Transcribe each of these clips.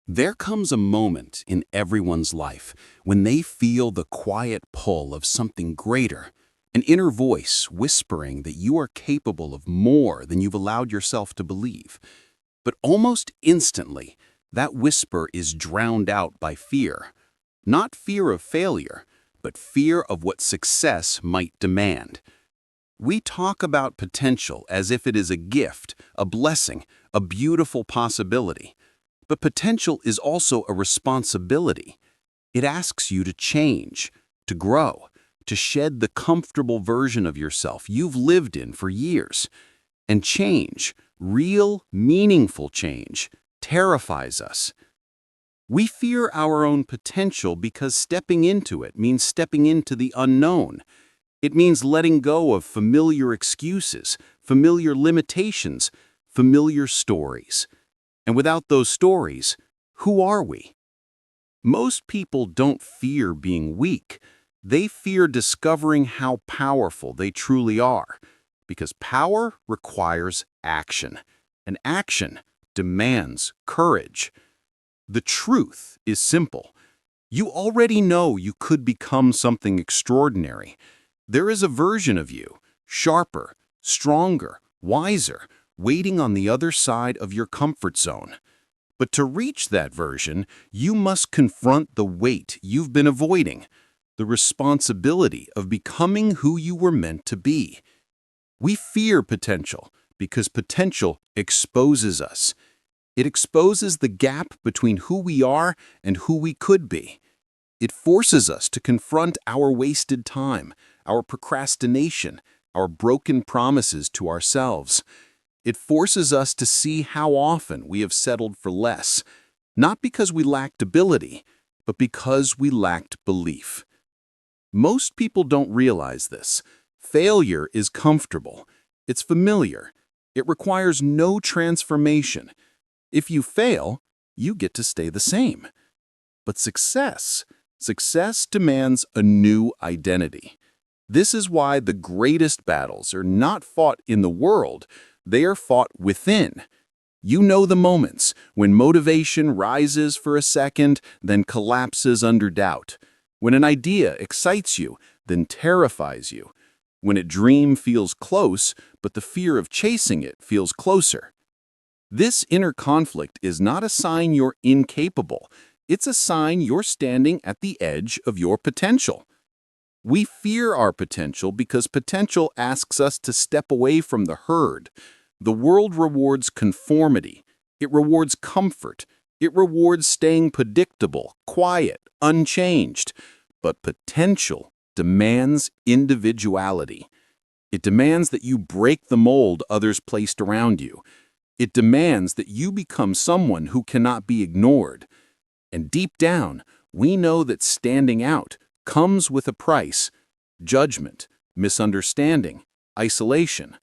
There comes a moment in everyone's life when they feel the quiet pull of something greater, an inner voice whispering that you are capable of more than you've allowed yourself to believe. But almost instantly, that whisper is drowned out by fear. Not fear of failure, but fear of what success might demand. We talk about potential as if it is a gift, a blessing, a beautiful possibility. But potential is also a responsibility. It asks you to change, to grow, to shed the comfortable version of yourself you've lived in for years. And change, real, meaningful change, terrifies us. We fear our own potential because stepping into it means stepping into the unknown. It means letting go of familiar excuses, familiar limitations, familiar stories. And without those stories, who are we? Most people don't fear being weak. They fear discovering how powerful they truly are, because power requires action, and action demands courage. The truth is simple. You already know you could become something extraordinary. There is a version of you, sharper, stronger, wiser, waiting on the other side of your comfort zone. But to reach that version, you must confront the weight you've been avoiding, the responsibility of becoming who you were meant to be. We fear potential because potential exposes us. It exposes the gap between who we are and who we could be. It forces us to confront our wasted time, our procrastination, our broken promises to ourselves. It forces us to see how often we have settled for less, not because we lacked ability, but because we lacked belief. Most people don't realize this. Failure is comfortable. It's familiar. It requires no transformation. If you fail, you get to stay the same. But success demands a new identity. This is why the greatest battles are not fought in the world, they are fought within. You know the moments when motivation rises for a second, then collapses under doubt. When an idea excites you, then terrifies you. When a dream feels close, but the fear of chasing it feels closer. This inner conflict is not a sign you're incapable. It's a sign you're standing at the edge of your potential. We fear our potential because potential asks us to step away from the herd. The world rewards conformity. It rewards comfort. It rewards staying predictable, quiet, unchanged. But potential demands individuality. It demands that you break the mold others placed around you. It demands that you become someone who cannot be ignored. And deep down, we know that standing out comes with a price: judgment, misunderstanding, isolation.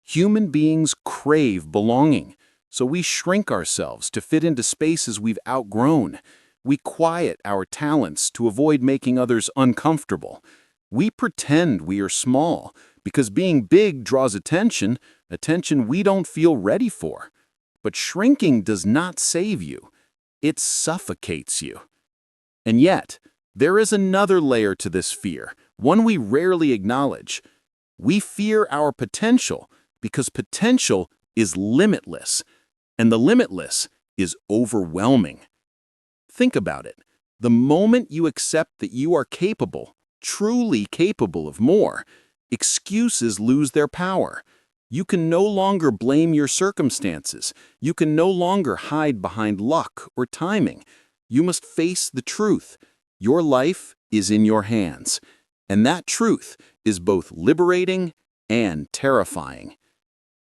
Human beings crave belonging, so we shrink ourselves to fit into spaces we've outgrown. We quiet our talents to avoid making others uncomfortable. We pretend we are small because being big draws attention we don't feel ready for. But shrinking does not save you. It suffocates you. And yet, there is another layer to this fear, one we rarely acknowledge. We fear our potential because potential is limitless, and the limitless is overwhelming. Think about it. The moment you accept that you are capable, truly capable of more, excuses lose their power. You can no longer blame your circumstances. You can no longer hide behind luck or timing. You must face the truth. Your life is in your hands. And that truth is both liberating and terrifying.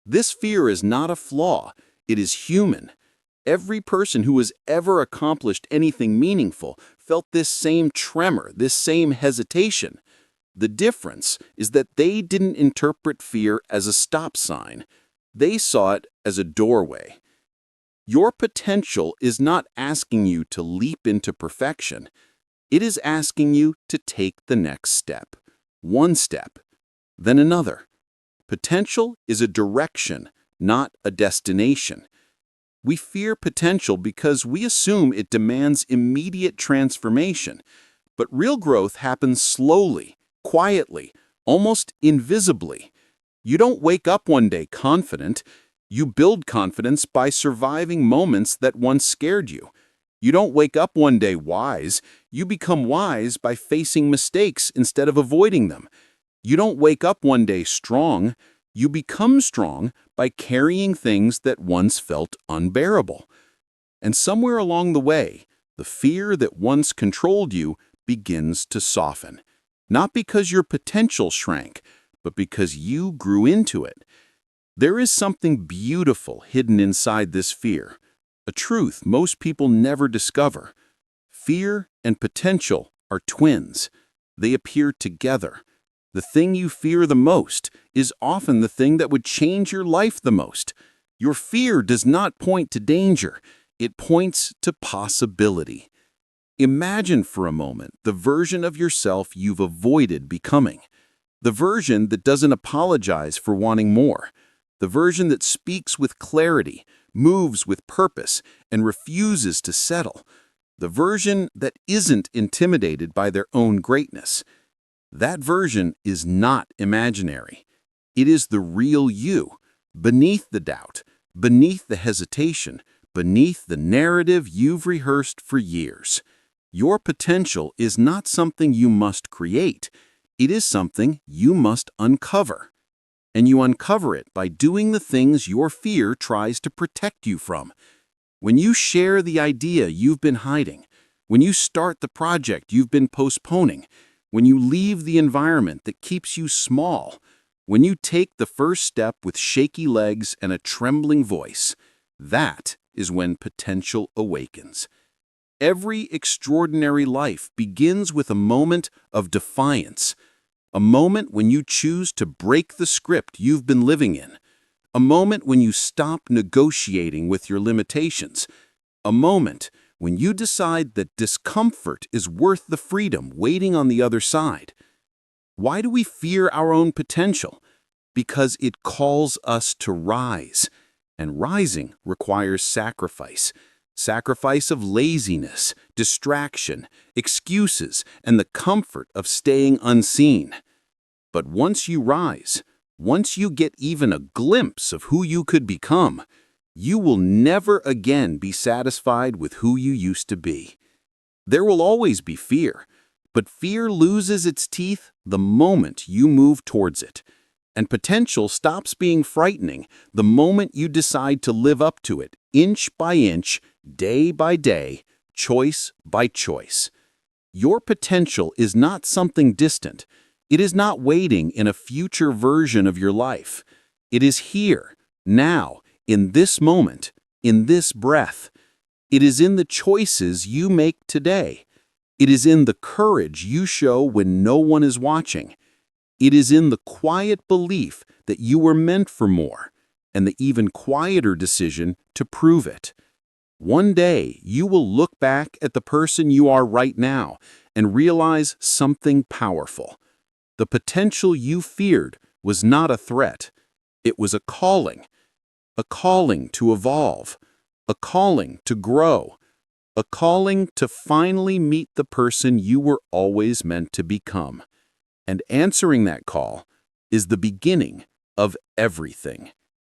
This fear is not a flaw. It is human. Every person who has ever accomplished anything meaningful felt this same tremor, this same hesitation. The difference is that they didn't interpret fear as a stop sign. They saw it as a doorway. Your potential is not asking you to leap into perfection. It is asking you to take the next step. One step, then another. Potential is a direction, not a destination. We fear potential because we assume it demands immediate transformation. But real growth happens slowly, quietly, almost invisibly. You don't wake up one day confident. You build confidence by surviving moments that once scared you. You don't wake up one day wise. You become wise by facing mistakes instead of avoiding them. You don't wake up one day strong. You become strong by carrying things that once felt unbearable. And somewhere along the way, the fear that once controlled you begins to soften. Not because your potential shrank, but because you grew into it. There is something beautiful hidden inside this fear, a truth most people never discover. Fear and potential are twins. They appear together. The thing you fear the most is often the thing that would change your life the most. Your fear does not point to danger. It points to possibility. Imagine for a moment the version of yourself you've avoided becoming. The version that doesn't apologize for wanting more. The version that speaks with clarity, moves with purpose, and refuses to settle. The version that isn't intimidated by their own greatness. That version is not imaginary. It is the real you, beneath the doubt, beneath the hesitation, beneath the narrative you've rehearsed for years. Your potential is not something you must create. It is something you must uncover. And you uncover it by doing the things your fear tries to protect you from. When you share the idea you've been hiding, when you start the project you've been postponing, when you leave the environment that keeps you small, when you take the first step with shaky legs and a trembling voice, that is when potential awakens. Every extraordinary life begins with a moment of defiance, a moment when you choose to break the script you've been living in, a moment when you stop negotiating with your limitations, a moment when you decide that discomfort is worth the freedom waiting on the other side. Why do we fear our own potential? Because it calls us to rise, and rising requires sacrifice. Sacrifice of laziness, distraction, excuses, and the comfort of staying unseen. But once you rise, once you get even a glimpse of who you could become, you will never again be satisfied with who you used to be. There will always be fear, but fear loses its teeth the moment you move towards it. And potential stops being frightening the moment you decide to live up to it, inch by inch, day by day, choice by choice. Your potential is not something distant. It is not waiting in a future version of your life. It is here, now, in this moment, in this breath. It is in the choices you make today. It is in the courage you show when no one is watching. It is in the quiet belief that you were meant for more, and the even quieter decision to prove it. One day, you will look back at the person you are right now and realize something powerful. The potential you feared was not a threat. It was a calling to evolve, a calling to grow, a calling to finally meet the person you were always meant to become. And answering that call is the beginning of everything.